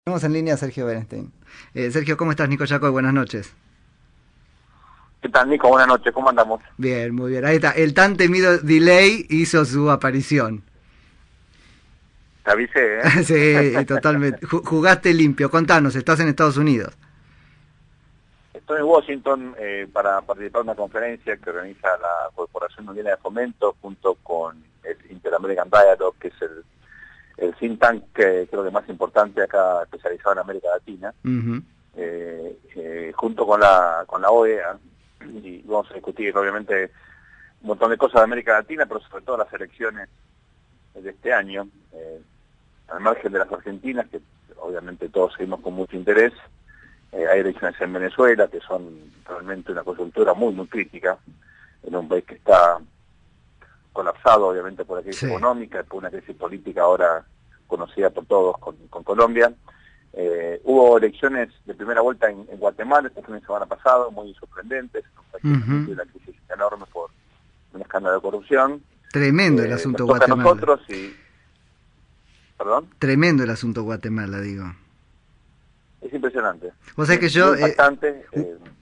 Tenemos en línea a Sergio Berenstein. Sergio, ¿cómo estás? Nico Yacoy, buenas noches. ¿Qué tal, Nico? Buenas noches, ¿cómo andamos? Bien, muy bien. Ahí está. El tan temido delay hizo su aparición. Te avisé, ¿eh? Sí, totalmente. Jugaste limpio. Contanos, estás en Estados Unidos. Estoy en Washington para participar de una conferencia que organiza la Corporación Mundial de Fomento junto con el Inter-American Dialogue, que es el think tank que creo que más importante acá especializado en América Latina, Uh-huh. junto con la OEA, y vamos a discutir obviamente un montón de cosas de América Latina, pero sobre todo las elecciones de este año, al margen de las argentinas, que obviamente todos seguimos con mucho interés. Hay elecciones en Venezuela, que son realmente una coyuntura muy, muy crítica, en un país que está colapsado obviamente por la crisis Sí. económica, por una crisis política ahora conocida por todos con Colombia. Hubo elecciones de primera vuelta en Guatemala este fin de semana pasado, muy sorprendentes, un país que también tiene Uh-huh. una crisis enorme por un escándalo de corrupción. Tremendo el Nos asunto toca a Guatemala. nosotros y... ¿Perdón? Tremendo el asunto Guatemala, digo. Es impresionante. Vos sabés que Muy yo, impactante.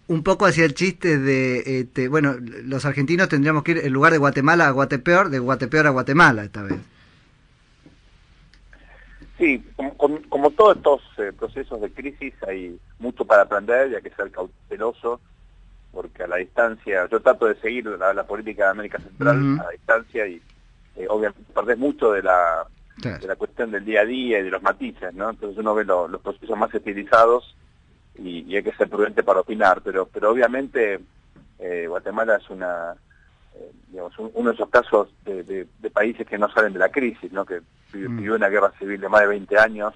un poco hacía el chiste de, bueno, los argentinos tendríamos que ir en lugar de Guatemala a Guatepeor, de Guatepeor a Guatemala esta vez. Sí, como todos estos procesos de crisis hay mucho para aprender y hay que ser cauteloso, porque a la distancia, yo trato de seguir la política de América Central Uh-huh. a la distancia y obviamente perdés mucho de la Claro. cuestión del día a día y de los matices, ¿no? Entonces uno ve los procesos más estilizados y hay que ser prudente para opinar, pero obviamente Guatemala es digamos, uno de esos casos de países que no salen de la crisis, ¿no? Que vivió una guerra civil de más de 20 años,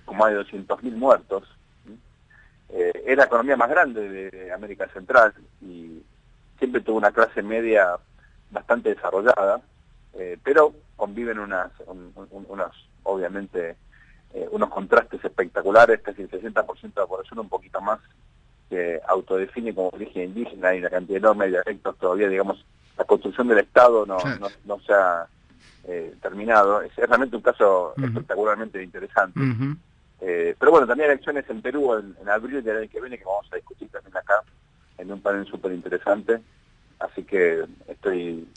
con más de 200.000 muertos. Es la economía más grande de América Central y siempre tuvo una clase media bastante desarrollada, pero conviven obviamente, unos contrastes espectaculares, casi el 60% de la población, un poquito más, que autodefine como origen indígena y una cantidad enorme de dialectos todavía, digamos, la construcción del Estado Claro. no se ha terminado. Es realmente un caso Uh-huh. espectacularmente interesante. Uh-huh. Pero bueno, también hay elecciones en Perú en abril del año que viene que vamos a discutir también acá en un panel súper interesante. Así que estoy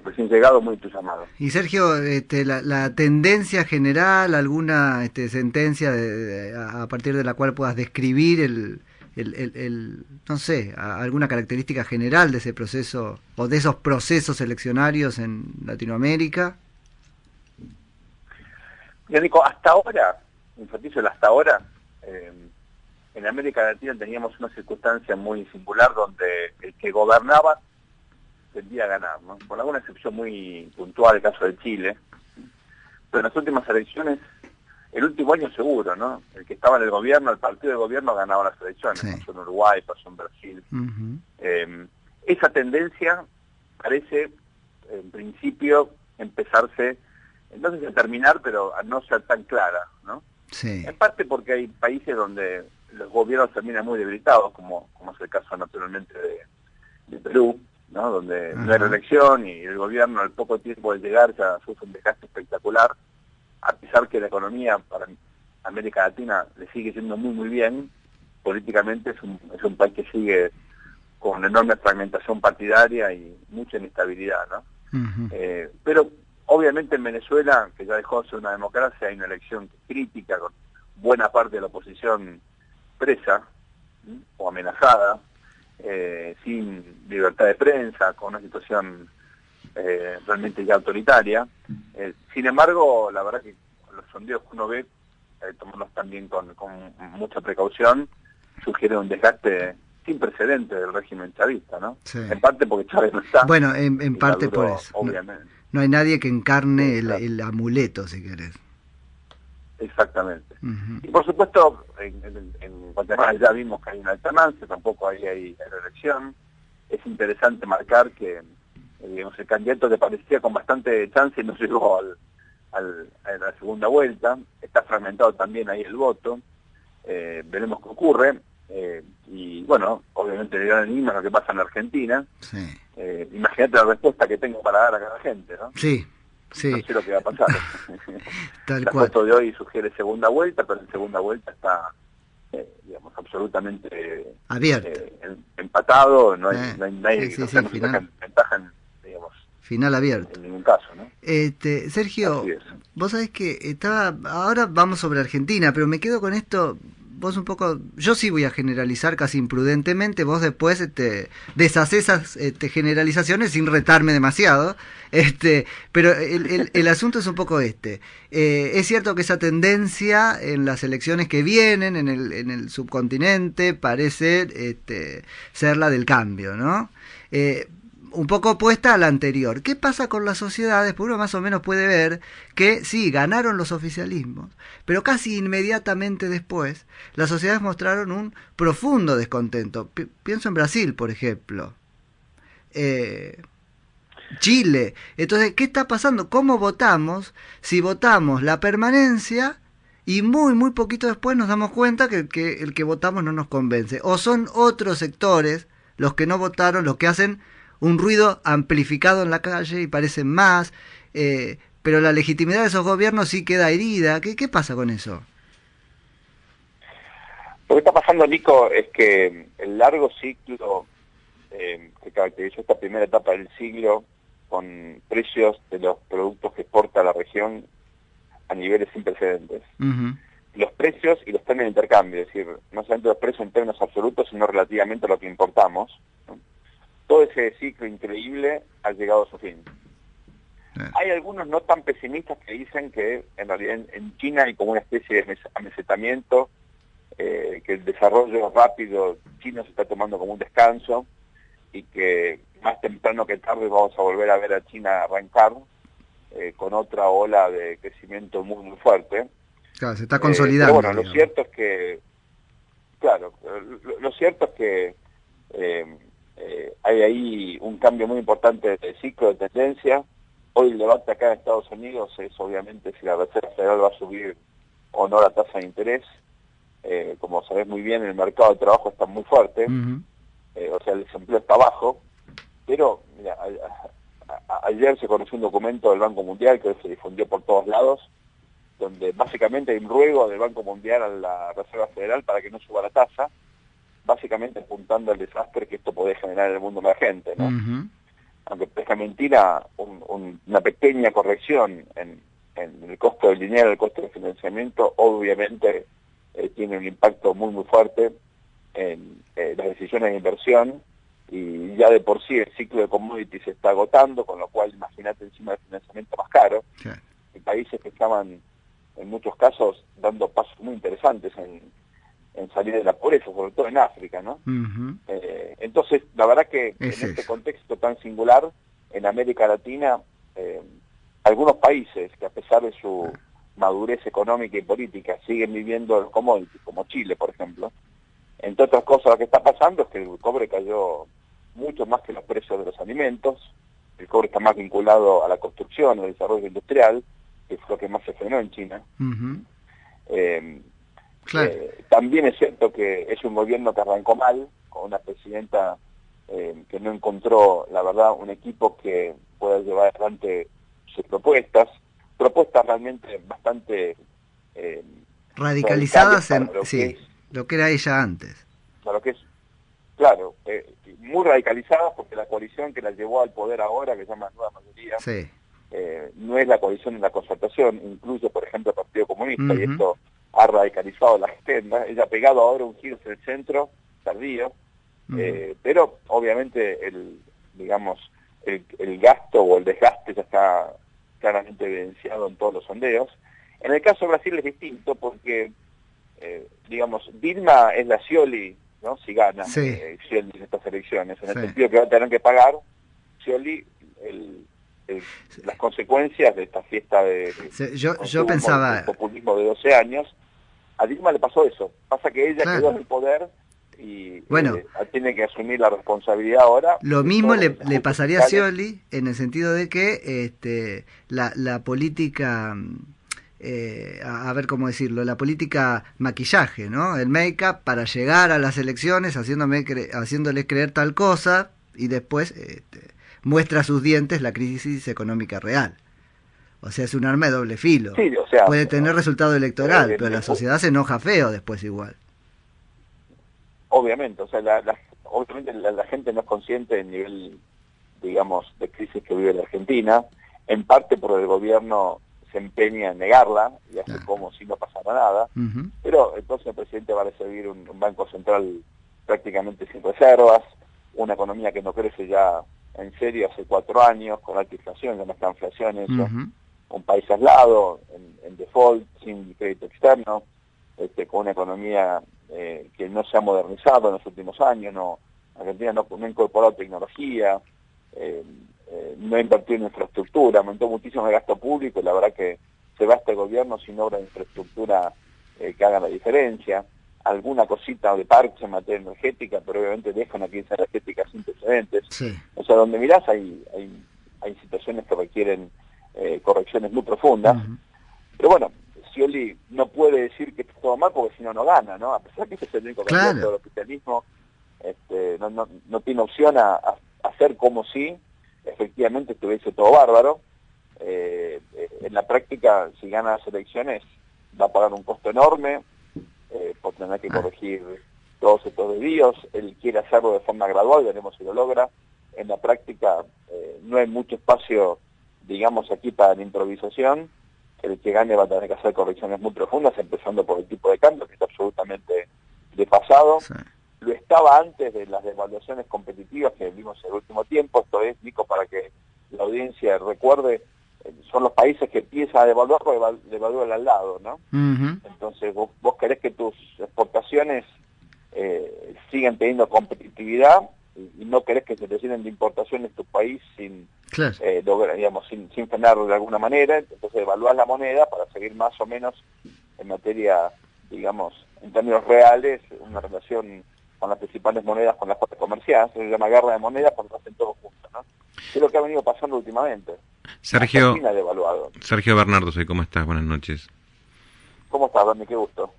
recién llegado, muy entusiasmado. Y Sergio, la tendencia general, alguna sentencia a partir de la cual puedas describir no sé, alguna característica general de ese proceso o de esos procesos eleccionarios en Latinoamérica. Ya Nico, hasta ahora, enfatizo el hasta ahora, en América Latina teníamos una circunstancia muy singular donde el que gobernaba tendía a ganar, ¿no? Con alguna excepción muy puntual, el caso de Chile, pero en las últimas elecciones, el último año seguro, ¿no? El que estaba en el gobierno, el partido de gobierno ganaba las elecciones, Sí. pasó en Uruguay, pasó en Brasil. Uh-huh. Esa tendencia parece, en principio, empezarse, no sé si a terminar, pero a no ser tan clara, ¿no? Sí. En parte porque hay países donde los gobiernos terminan muy debilitados, como es el caso naturalmente de Perú, ¿no? Donde no hay Ajá. reelección y el gobierno al poco tiempo de llegar ya sufre un desgaste espectacular, a pesar que la economía para América Latina le sigue yendo muy muy bien, políticamente es un país que sigue con enorme fragmentación partidaria y mucha inestabilidad, ¿no? Uh-huh. Pero obviamente en Venezuela, que ya dejó de ser una democracia, hay una elección crítica con buena parte de la oposición presa, ¿sí? O amenazada, sin libertad de prensa, con una situación realmente ya autoritaria. Sin embargo, la verdad que los sondeos que uno ve, tomarlos también con mucha precaución, sugiere un desgaste sin precedentes del régimen chavista, ¿no? Sí. En parte porque Chávez no está, Bueno, en y parte por Maduro eso. No, obviamente. no hay nadie que encarne Claro. el amuleto, si querés. Exactamente. Uh-huh. Y por supuesto, en Guatemala ya vimos que hay una alternancia, tampoco hay reelección. Es interesante marcar que digamos, el candidato que parecía con bastante chance no llegó a la segunda vuelta. Está fragmentado también ahí el voto. Veremos qué ocurre. Y bueno, obviamente el gran enigma es lo que pasa en Argentina. Sí. Imagínate la respuesta que tengo para dar a cada gente, ¿no? Sí. Sí. No sé lo que va a pasar. Tal La cual. foto de hoy sugiere segunda vuelta, pero en segunda vuelta está, digamos, absolutamente Abierto. empatado, no hay, Sí, sí, o sea, sí, no se final. sacan ventaja, digamos, Final abierto. en ningún caso, ¿no? Sergio, Así es. vos sabés que ahora vamos sobre Argentina, pero me quedo con esto, vos un poco, yo sí voy a generalizar casi imprudentemente, vos después deshacés esas generalizaciones sin retarme demasiado, pero el asunto es un poco es cierto que esa tendencia en las elecciones que vienen en el subcontinente parece ser la del cambio, ¿no? Un poco opuesta a la anterior. ¿Qué pasa con las sociedades? Pues uno más o menos puede ver que sí, ganaron los oficialismos, pero casi inmediatamente después las sociedades mostraron un profundo descontento. Pienso en Brasil, por ejemplo. Chile. Entonces, ¿qué está pasando? ¿Cómo votamos? Si votamos la permanencia y muy poquito después nos damos cuenta que el que votamos no nos convence. O son otros sectores los que no votaron, los que hacen un ruido amplificado en la calle y parecen más, pero la legitimidad de esos gobiernos sí queda herida. ¿Qué pasa con eso? Lo que está pasando, Nico, es que el largo ciclo que caracterizó esta primera etapa del siglo, con precios de los productos que exporta la región a niveles sin precedentes. Uh-huh. Los precios y los términos de intercambio, es decir, no solamente los precios en términos absolutos, sino relativamente a lo que importamos, ¿no? Todo ese ciclo increíble ha llegado a su fin. Hay algunos no tan pesimistas que dicen que en realidad en China hay como una especie de amesetamiento, que el desarrollo rápido chino se está tomando como un descanso y que más temprano que tarde vamos a volver a ver a China arrancar con otra ola de crecimiento muy fuerte. Claro, se está consolidando. Pero bueno, lo cierto es que, claro, lo cierto es que hay ahí un cambio muy importante de ciclo, de tendencia. Hoy el debate acá en Estados Unidos es obviamente si la Reserva Federal va a subir o no la tasa de interés. Como sabés muy bien, el mercado de trabajo está muy fuerte, Uh-huh. O sea, el desempleo está bajo, pero mira, ayer se conoció un documento del Banco Mundial que se difundió por todos lados, donde básicamente hay un ruego del Banco Mundial a la Reserva Federal para que no suba la tasa, básicamente apuntando al desastre que esto puede generar en el mundo emergente, ¿no? Uh-huh. Aunque parezca mentira, una pequeña corrección en el costo del dinero, el costo del financiamiento, obviamente tiene un impacto muy fuerte en las decisiones de inversión, y ya de por sí el ciclo de commodities se está agotando, con lo cual imagínate encima del financiamiento más caro. Sí. Y países que estaban en muchos casos dando pasos muy interesantes en salir de la pobreza, sobre todo en África, ¿no? Uh-huh. Entonces, la verdad que Es en este eso. contexto tan singular, en América Latina, algunos países que a pesar de su madurez económica y política siguen viviendo el commodity, como Chile, por ejemplo. Entre otras cosas, lo que está pasando es que el cobre cayó mucho más que los precios de los alimentos. El cobre está más vinculado a la construcción, al desarrollo industrial, que es lo que más se frenó en China. Uh-huh. Claro. También es cierto que es un gobierno que arrancó mal, con una presidenta que no encontró, la verdad, un equipo que pueda llevar adelante sus propuestas realmente bastante Radicalizadas en lo que era ella antes. para lo que es, claro, muy radicalizadas, porque la coalición que la llevó al poder ahora, que se llama Nueva Mayoría, Sí. no es la coalición de la concertación, incluye por ejemplo el Partido Comunista, Uh-huh. y esto ha radicalizado la agenda. Ella ha pegado ahora un giro hacia el centro, tardío, Uh-huh. pero obviamente el gasto o el desgaste ya está claramente evidenciado en todos los sondeos. En el caso de Brasil es distinto porque, Dilma es la Scioli, ¿no? Si gana Scioli en estas elecciones, en el sentido que va a tener que pagar Scioli las consecuencias de esta fiesta de yo pensaba populismo de 12 años. A Dilma le pasó eso, pasa que ella quedó en el poder y tiene que asumir la responsabilidad ahora. Lo mismo le pasaría a Scioli en el sentido de que la política, a ver cómo decirlo, la política maquillaje, ¿no? El make-up para llegar a las elecciones haciéndole creer tal cosa y después muestra a sus dientes la crisis económica real. O sea, es un arma de doble filo. Sí, o sea, puede tener resultado electoral, pero la sociedad se enoja feo después igual. Obviamente, o sea, obviamente la gente no es consciente del nivel, digamos, de crisis que vive la Argentina, en parte porque el gobierno se empeña en negarla y hace como si no pasara nada, pero el próximo presidente va a recibir un banco central prácticamente sin reservas, una economía que no crece ya en serio hace 4 años, con alta inflación, ya no está inflación eso, un país aislado, en default, sin crédito externo, con una economía que no se ha modernizado en los últimos años, Argentina no ha incorporado tecnología, no ha invertido en infraestructura, aumentó muchísimo el gasto público y la verdad que se va este gobierno sin obra de infraestructura que haga la diferencia, alguna cosita de parche en materia energética, pero obviamente deja una crisis energética sin precedentes. Sí. O sea, donde mirás hay situaciones que requieren correcciones muy profundas, pero bueno, Scioli no puede decir que está todo mal porque si no, no gana, ¿no? A pesar que ese es el único candidato del oficialismo, no tiene opción a hacer como si efectivamente estuviese todo bárbaro. En la práctica, si gana las elecciones, va a pagar un costo enorme por tener que corregir todos estos desvíos. Él quiere hacerlo de forma gradual, veremos si lo logra. En la práctica no hay mucho espacio, digamos, aquí para la improvisación. El que gane va a tener que hacer correcciones muy profundas, empezando por el tipo de cambio, que está absolutamente desfasado. Sí. Lo estaba antes de las devaluaciones competitivas que vimos en el último tiempo. Esto es, Nico, para que la audiencia recuerde, son los países que empiezan a devaluar porque devalúan al lado, ¿no? Entonces vos querés que tus exportaciones sigan teniendo competitividad y no querés que se te llenen de importaciones tu país sin frenar de alguna manera. Entonces devaluás la moneda para seguir más o menos en materia, digamos, en términos reales, una relación con las principales monedas con las cuales comerciás. Se llama guerra de monedas porque lo hacen todos juntos, ¿no? Es lo que ha venido pasando últimamente. Sergio Bernardo, ¿cómo estás? Buenas noches. ¿Cómo estás, Dani? Qué gusto.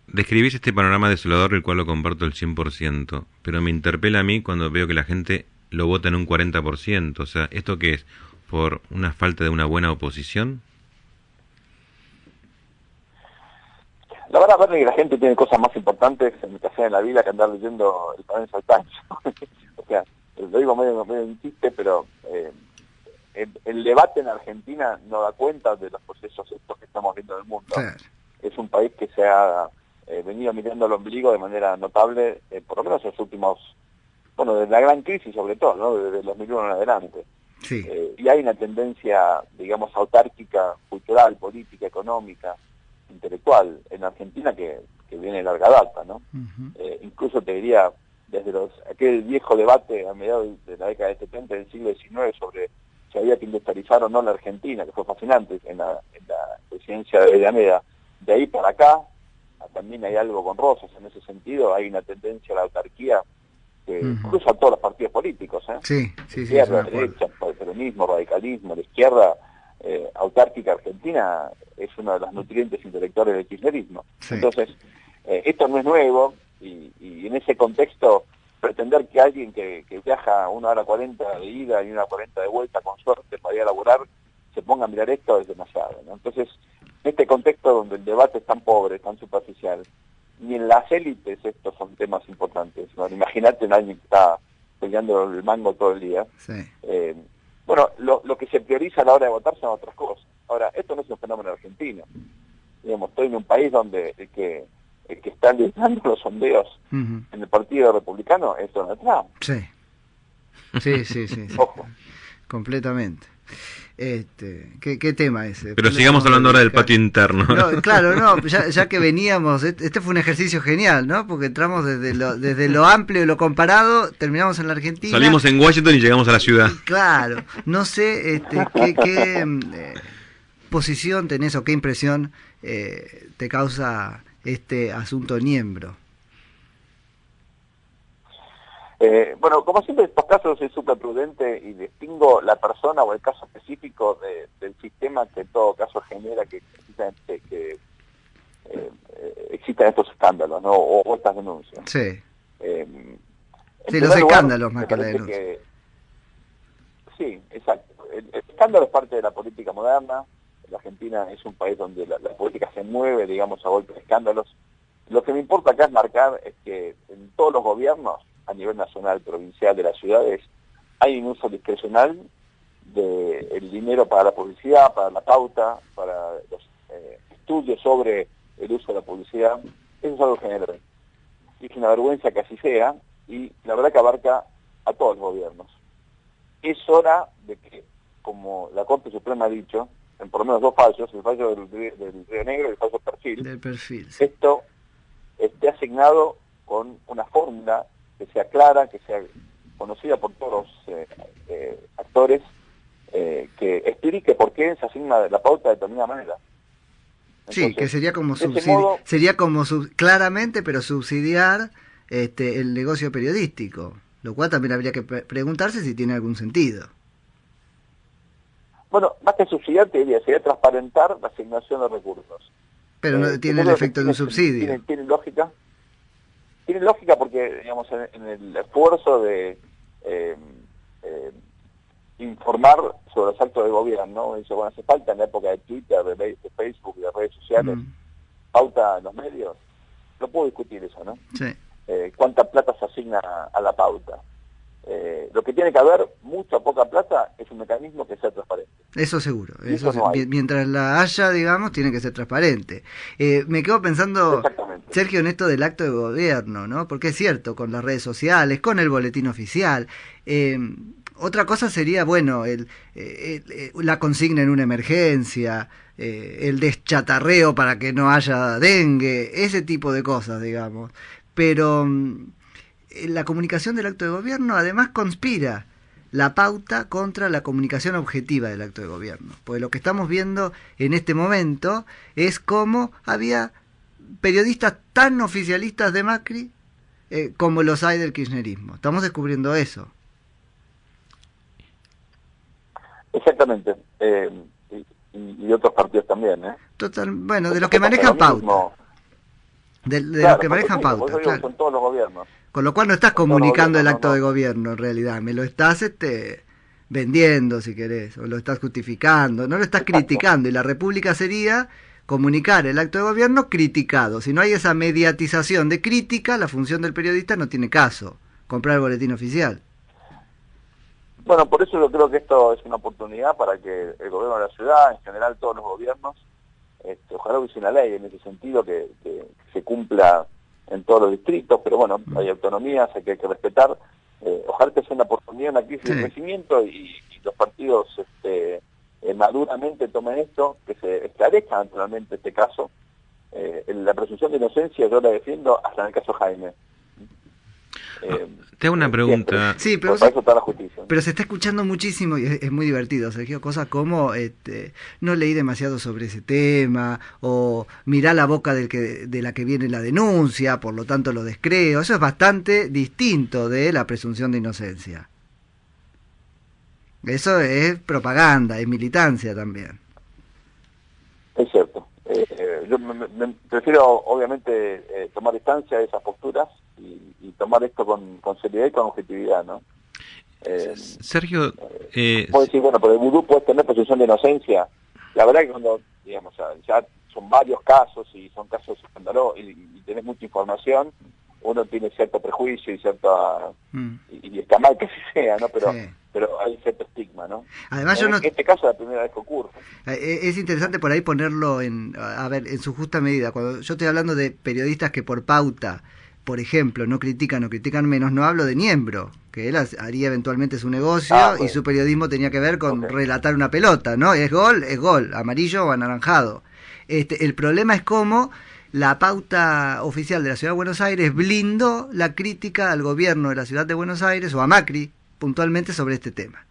Describís este panorama desolador, el cual lo comparto al 100%, pero me interpela a mí cuando veo que la gente lo vota en un 40%. O sea, ¿esto qué es? ¿Por una falta de una buena oposición? La verdad es que la gente tiene cosas más importantes que hacer en la vida que andar leyendo el Financial Times. O sea, lo digo medio en chiste, pero el debate en Argentina no da cuenta de los procesos estos que estamos viendo en el mundo. Claro. Es un país que se ha venido mirando al ombligo de manera notable, por lo menos en los últimos, desde la gran crisis sobre todo, ¿no? Desde el 2001 en adelante. Sí. Y hay una tendencia, digamos, autárquica, cultural, política, económica, intelectual en Argentina que viene de larga data, ¿no? Incluso te diría, desde aquel viejo debate a mediados de la década de 70 del siglo XIX sobre si había que industrializar o no la Argentina, que fue fascinante en la presidencia de Avellaneda, de ahí para acá también hay algo con Rosas en ese sentido, hay una tendencia a la autarquía que cruza a todos los partidos políticos, izquierda, derecha, peronismo, radicalismo, la izquierda autárquica argentina es una de las nutrientes intelectuales del kirchnerismo. Sí. Entonces, esto no es nuevo y en ese contexto pretender que alguien que viaja 1:40 de ida y 1:40 de vuelta con suerte para ir a laburar se ponga a mirar esto es demasiado, ¿no? Entonces, en este contexto donde el debate es tan pobre, tan superficial, ni en las élites estos son temas importantes. Bueno, imagínate a alguien que está peleando el mango todo el día. Sí. Lo que se prioriza a la hora de votar son otras cosas. Ahora, esto no es un fenómeno argentino. Digamos, estoy en un país donde el que está liderando los sondeos en el Partido Republicano es Donald Trump. Sí. Ojo. Completamente. ¿Qué tema ese? Pero sigamos hablando ahora del patio interno. No, claro, ya que veníamos, este fue un ejercicio genial, ¿no? Porque entramos desde lo amplio y lo comparado, terminamos en la Argentina. Salimos en Washington y llegamos a la ciudad. Claro, no sé qué posición tenés o qué impresión te causa este asunto Niembro. Como siempre en estos casos soy súper prudente y distingo la persona o el caso específico del sistema que en todo caso genera que existan estos escándalos, ¿no? O estas denuncias. Sí. Los escándalos más que la denuncia. Sí, exacto. El escándalo es parte de la política moderna. La Argentina es un país donde la política se mueve, digamos, a golpe de escándalos. Lo que me importa acá es marcar es que en todos los gobiernos, a nivel nacional, provincial, de las ciudades, hay un uso discrecional del dinero para la publicidad, para la pauta, para los estudios sobre el uso de la publicidad. Eso es algo general. Y es una vergüenza que así sea, y la verdad que abarca a todos los gobiernos. Es hora de que, como la Corte Suprema ha dicho, en por lo menos dos fallos, el fallo del Río Negro y el fallo Del perfil, sí. esto esté asignado con una fórmula que sea clara, que sea conocida por todos los actores, que explique por qué se asigna la pauta de determinada manera. Entonces, sí, que sería como modo, claramente, pero subsidiar el negocio periodístico, lo cual también habría que preguntarse si tiene algún sentido. Bueno, más que subsidiar, te diría, sería transparentar la asignación de recursos. Pero no tiene el efecto de un subsidio. Tiene lógica. Tiene lógica porque, digamos, en el esfuerzo de informar sobre los actos de gobierno, dice, bueno, hace falta en la época de Twitter, de Facebook y de redes sociales, pauta en los medios. No puedo discutir eso, ¿no? Sí. ¿Cuánta plata se asigna a la pauta? Lo que tiene que haber, mucha o poca plata, es un mecanismo que sea transparente. Eso seguro. Eso no hay. Mientras la haya, digamos, tiene que ser transparente. Me quedo pensando, Sergio, en esto del acto de gobierno, ¿no? Porque es cierto, con las redes sociales, con el boletín oficial. Otra cosa sería, bueno, la consigna en una emergencia, el deschatarreo para que no haya dengue, ese tipo de cosas, digamos. Pero la comunicación del acto de gobierno además conspira la pauta contra la comunicación objetiva del acto de gobierno. Porque lo que estamos viendo en este momento es cómo había periodistas tan oficialistas de Macri como los hay del kirchnerismo. Estamos descubriendo eso. Exactamente. Y otros partidos también, ¿eh? Total, bueno, de los que manejan pauta. De claro, los que manejan pauta, claro. Son todos los gobiernos. Con lo cual no estás comunicando el acto de gobierno, en realidad. Me lo estás vendiendo, si querés, o lo estás justificando, no lo estás criticando. Y la República sería comunicar el acto de gobierno criticado. Si no hay esa mediatización de crítica, la función del periodista no tiene caso. Comprar el boletín oficial. Bueno, por eso yo creo que esto es una oportunidad para que el gobierno de la ciudad, en general todos los gobiernos, ojalá hubiese una ley en ese sentido que se cumpla en todos los distritos, pero bueno, hay autonomías, hay que respetar. Ojalá que sea una oportunidad, una crisis de crecimiento y los partidos maduramente tomen esto, que se esclarezca naturalmente este caso. La presunción de inocencia yo la defiendo hasta en el caso Jaime. Te hago una pregunta. Sí, pero para eso está la justicia. Pero se está escuchando muchísimo y es muy divertido, Sergio, cosas como no leí demasiado sobre ese tema, o mirá la boca de la que viene la denuncia, por lo tanto lo descreo. Eso es bastante distinto de la presunción de inocencia. Eso es propaganda, es militancia también. Es cierto. Yo me prefiero, obviamente, tomar distancia de esas posturas y tomar esto con seriedad y con objetividad, ¿no? Sergio... puedo decir, bueno, pero el vudú puede tener presunción de inocencia. La verdad que cuando, digamos, ya son varios casos y son casos escandalosos y tenés mucha información, uno tiene cierto prejuicio y cierta... y está mal que así sea, ¿no? Pero... Sí. Pero hay cierto estigma, ¿no? Además, en este caso es la primera vez que ocurre. Es interesante por ahí ponerlo en su justa medida. Cuando yo estoy hablando de periodistas que por pauta, por ejemplo, no critican o critican menos, no hablo de Niembro, que él haría eventualmente su negocio y su periodismo tenía que ver con relatar una pelota, ¿no? Es gol, amarillo o anaranjado. El problema es cómo la pauta oficial de la Ciudad de Buenos Aires blindó la crítica al gobierno de la Ciudad de Buenos Aires o a Macri puntualmente sobre este tema.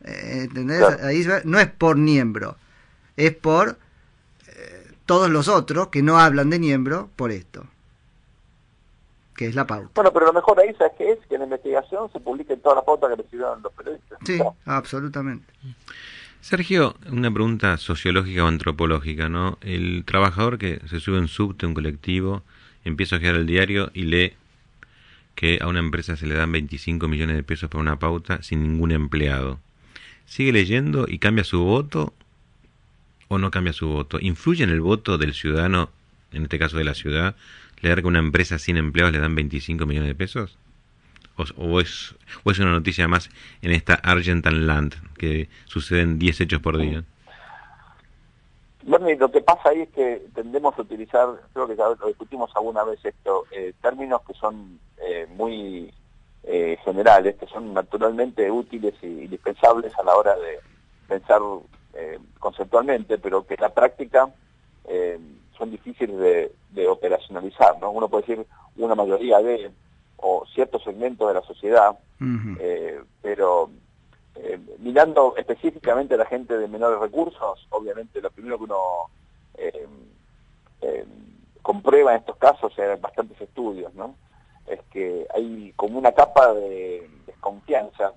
¿Entendés? Claro. Ahí no es por Niembro, es por todos los otros que no hablan de Niembro por esto, que es la pauta. Bueno, pero lo mejor ahí, ¿sabes qué es? Que en la investigación se publiquen todas las pautas que recibieron los periodistas. Sí, ¿no? Absolutamente. Sergio, una pregunta sociológica o antropológica, ¿no? El trabajador que se sube en subte, un colectivo, empieza a ojear el diario y lee que a una empresa se le dan 25 millones de pesos para una pauta sin ningún empleado. ¿sigue leyendo y cambia su voto o no cambia su voto? ¿Influye en el voto del ciudadano, en este caso de la ciudad, leer que una empresa sin empleados le dan 25 millones de pesos? ¿O es una noticia más en esta Argentine Land, que suceden 10 hechos por día? Bueno, y lo que pasa ahí es que tendemos a utilizar, creo que ya lo discutimos alguna vez esto, términos que son muy generales, que son naturalmente útiles y indispensables a la hora de pensar conceptualmente, pero que en la práctica son difíciles de operacionalizar, ¿no? Uno puede decir una mayoría de, o ciertos segmentos de la sociedad, pero mirando específicamente a la gente de menores recursos, obviamente lo primero que uno comprueba en estos casos, en bastantes estudios, ¿no?, es que hay como una capa de desconfianza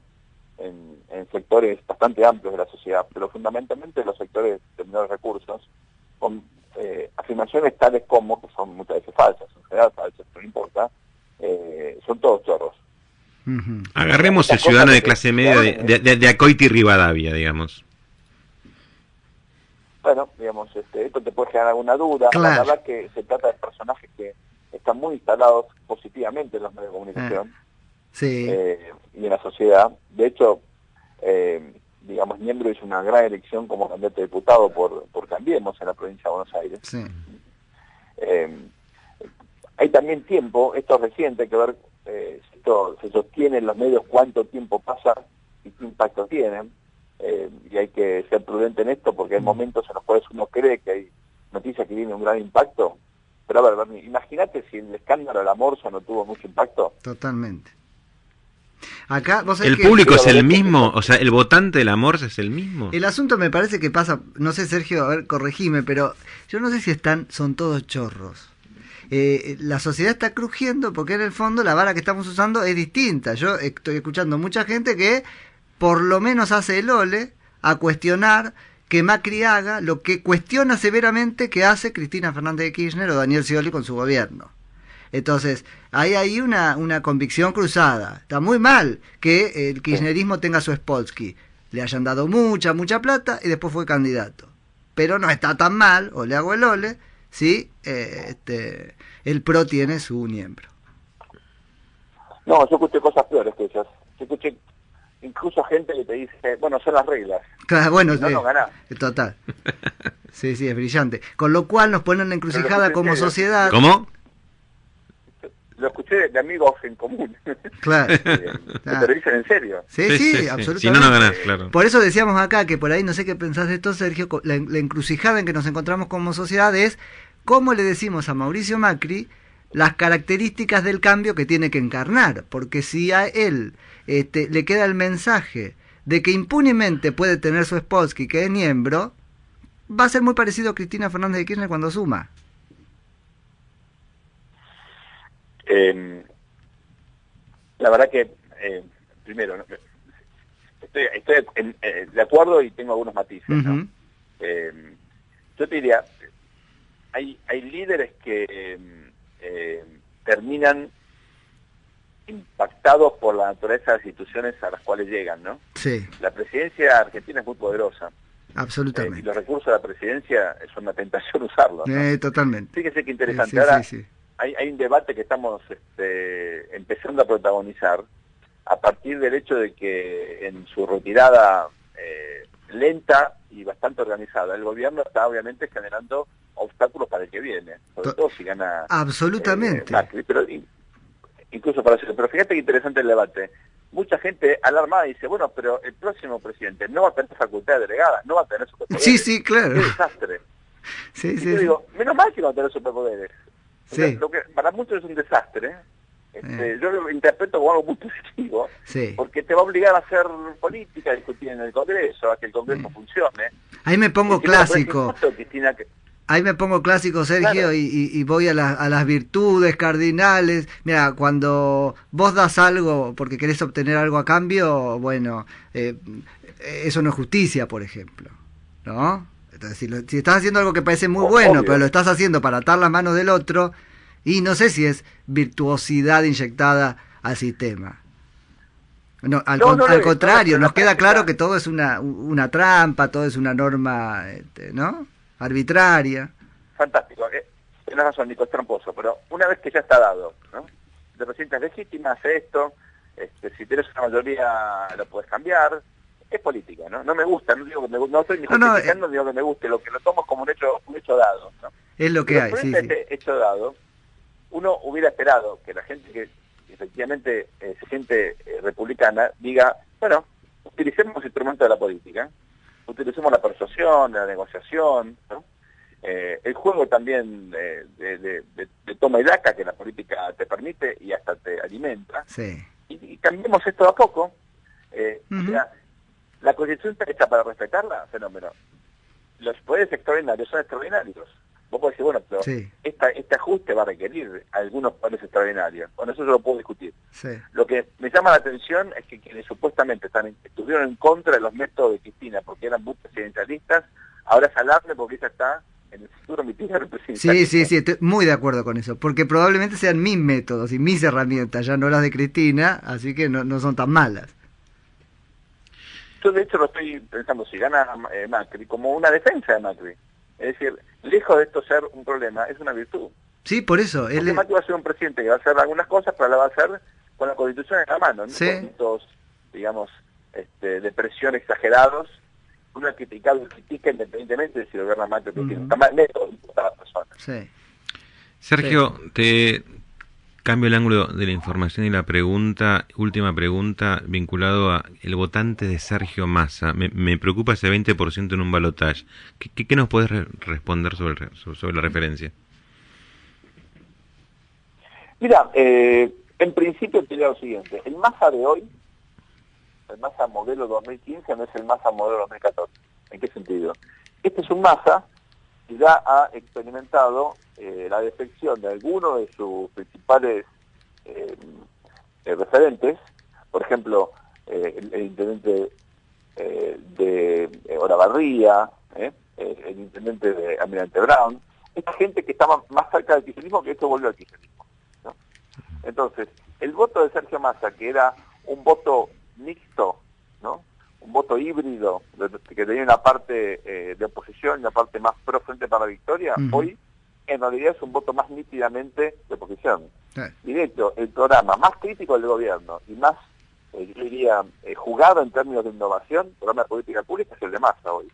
en sectores bastante amplios de la sociedad, pero fundamentalmente los sectores de menores recursos, con afirmaciones tales como, que son muchas veces falsas, en general falsas, pero no importa, son todos chorros. Agarremos el ciudadano de clase media de Acoiti y Rivadavia, digamos. Bueno, digamos, esto te puede generar alguna duda. Claro. La verdad que se trata de personajes que están muy instalados positivamente en los medios de comunicación Sí. Y en la sociedad. De hecho, digamos, Niembro hizo una gran elección como candidato a diputado por Cambiemos en la provincia de Buenos Aires. Sí. Hay también tiempo, esto es reciente, hay que ver si esto se sostiene en los medios, cuánto tiempo pasa y qué impacto tienen, y hay que ser prudente en esto porque hay momentos en los cuales uno cree que hay noticias que tienen un gran impacto, pero a ver, Bernie, imagínate si el escándalo de la Morsa no tuvo mucho impacto. Totalmente. Acá, vos sabés ¿El que público es el mismo? O sea, ¿el votante de la Morsa es el mismo? el asunto me parece que pasa, no sé, Sergio, a ver, corregime, pero yo no sé si son todos chorros. La sociedad está crujiendo porque en el fondo la vara que estamos usando es distinta. Yo estoy escuchando mucha gente que por lo menos hace el ole a cuestionar que Macri haga lo que cuestiona severamente que hace Cristina Fernández de Kirchner o Daniel Scioli con su gobierno. Entonces, hay ahí una convicción cruzada. Está muy mal que el kirchnerismo tenga su Spolsky. Le hayan dado mucha plata y después fue candidato. Pero no está tan mal, o le hago el ole, si el PRO tiene su miembro. No, yo escuché cosas peores que esas. Yo escuché incluso gente que te dice, bueno, son las reglas. Claro, bueno, Si no, no ganás. Total. Sí, es brillante. Con lo cual nos ponen en la encrucijada como sociedad. ¿Cómo? Lo escuché de amigos en común. Claro. Te lo dicen en serio. Sí, absolutamente. Si no, no ganás, claro. Por eso decíamos acá que por ahí, no sé qué pensás de esto, Sergio, la encrucijada en que nos encontramos como sociedad es cómo le decimos a Mauricio Macri las características del cambio que tiene que encarnar, porque si a él le queda el mensaje de que impunemente puede tener su Spolsky, que es miembro, va a ser muy parecido a Cristina Fernández de Kirchner cuando suma. La verdad que, primero, ¿no?, estoy de acuerdo y tengo algunos matices, ¿no? Yo te diría, hay líderes que terminan impactados por la naturaleza de las instituciones a las cuales llegan, ¿no? Sí. La presidencia argentina es muy poderosa. Absolutamente. Y los recursos de la presidencia es una tentación usarlos, ¿no? Totalmente. Fíjese qué interesante. Ahora, hay un debate que estamos empezando a protagonizar a partir del hecho de que en su retirada lenta y bastante organizada, el gobierno está obviamente generando obstáculos para el que viene, sobre todo si gana absolutamente Macri, pero incluso para eso. Pero fíjate qué interesante el debate. Mucha gente alarmada dice, bueno, pero el próximo presidente no va a tener facultad delegada, no va a tener superpoderes. Sí, claro. Qué desastre. Y yo digo, menos mal que no va a tener superpoderes. O sea, Sí. lo que para muchos es un desastre, yo lo interpreto como algo muy positivo, porque te va a obligar a hacer política, a discutir en el Congreso, a que el Congreso funcione. Ahí me pongo clásico. Ahí me pongo clásico, Sergio, claro. y voy a las virtudes cardinales. Mira, cuando vos das algo porque querés obtener algo a cambio, bueno, eso no es justicia, por ejemplo, ¿no? Entonces, si estás haciendo algo que parece muy bueno, obvio, pero lo estás haciendo para atar las manos del otro, y no sé si es virtuosidad inyectada al sistema. No, No, al contrario, no, nos queda práctica. claro que todo es una trampa, todo es una norma, ¿no? Arbitraria. Fantástico. Tienes razón, Nico, es tramposo, pero una vez que ya está dado, ¿no? De presidente es legítima, hace esto, si tienes una mayoría lo puedes cambiar, es política, ¿no? No me gusta, no digo que no estoy ni justificando, ni digo que me guste, lo que lo tomo como un hecho dado, ¿no? Es lo que Pero hay, sí, frente a sí. este hecho dado, uno hubiera esperado que la gente que efectivamente se siente republicana diga, bueno, utilicemos los instrumentos de la política, utilicemos la persuasión, la negociación, ¿no? El juego también de toma y daca que la política te permite y hasta te alimenta, Sí. y cambiemos esto de a poco. Ujú. O sea, la Constitución está hecha para respetarla, fenómeno. Los poderes extraordinarios son extraordinarios. Vos podés decir, bueno, pero Sí. este ajuste va a requerir algunos poderes extraordinarios. Bueno, eso yo lo puedo discutir. Sí. Lo que me llama la atención es que quienes supuestamente estuvieron en contra de los métodos de Cristina porque eran muy presidencialistas, ahora es alarme porque ella está en el futuro itinerarios Sí, presidencialistas. sí, sí, estoy muy de acuerdo con eso, porque probablemente sean mis métodos y mis herramientas, ya no las de Cristina, así que no son tan malas. Yo de hecho lo estoy pensando, si gana Macri, como una defensa de Macri. Es decir, lejos de esto ser un problema, es una virtud. Sí, por eso. Porque Macri va a ser un presidente que va a hacer algunas cosas, pero la va a hacer con la Constitución en la mano, no Sí. con estos, digamos, de presión exagerados. Uno criticado y critica independientemente de si gobierna Macri o Cristina. Está mal método de cada persona. Sí. Sergio, te cambio el ángulo de la información y la pregunta, última pregunta, vinculado a el votante de Sergio Massa. Me preocupa ese 20% en un balotaje. ¿Qué nos puedes responder sobre la referencia? Mira, en principio te diría lo siguiente. El Massa de hoy, el Massa modelo 2015, no es el Massa modelo 2014. ¿En qué sentido? Este es un Massa que ya ha experimentado la defección de algunos de sus principales referentes, por ejemplo, el intendente de Olavarría, el intendente de Almirante Brown, esta gente que estaba más cerca del kirchnerismo que esto volvió al kirchnerismo, ¿no? Entonces, el voto de Sergio Massa, que era un voto mixto, ¿no? Un voto híbrido, que tenía una parte de oposición y una parte más pro Frente para la Victoria, hoy en realidad es un voto más nítidamente de oposición. Y de hecho, el programa más crítico del gobierno y más, yo diría, jugado en términos de innovación, programa de política pública, es el de Massa hoy.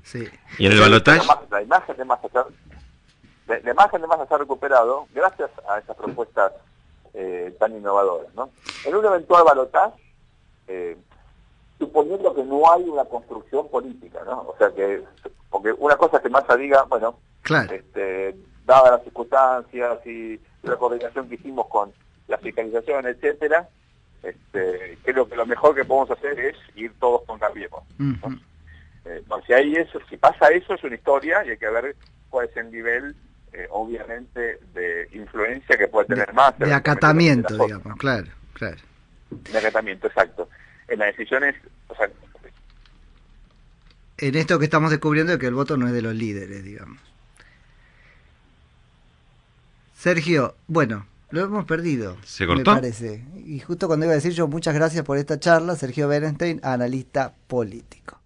Sí. ¿Y en el balotaje? La imagen de Massa se ha recuperado gracias a esas propuestas tan innovadoras, ¿no? En un eventual balotaje, suponiendo que no hay una construcción política, ¿no? O sea que, porque una cosa es que Massa diga, bueno, Claro. dadas las circunstancias y la coordinación que hicimos con la fiscalización, etcétera, creo que lo mejor que podemos hacer es ir todos con Cambiemos, ¿no? Bueno, si pasa eso es una historia y hay que ver cuál es el nivel, obviamente, de influencia que puede tener Massa. De acatamiento, digamos, claro. De acatamiento, exacto. En las decisiones, o sea, En esto que estamos descubriendo es que el voto no es de los líderes, digamos. Sergio, bueno, lo hemos perdido. ¿Se cortó? Me parece. Y justo cuando iba a decir yo, muchas gracias por esta charla, Sergio Berenstein, analista político.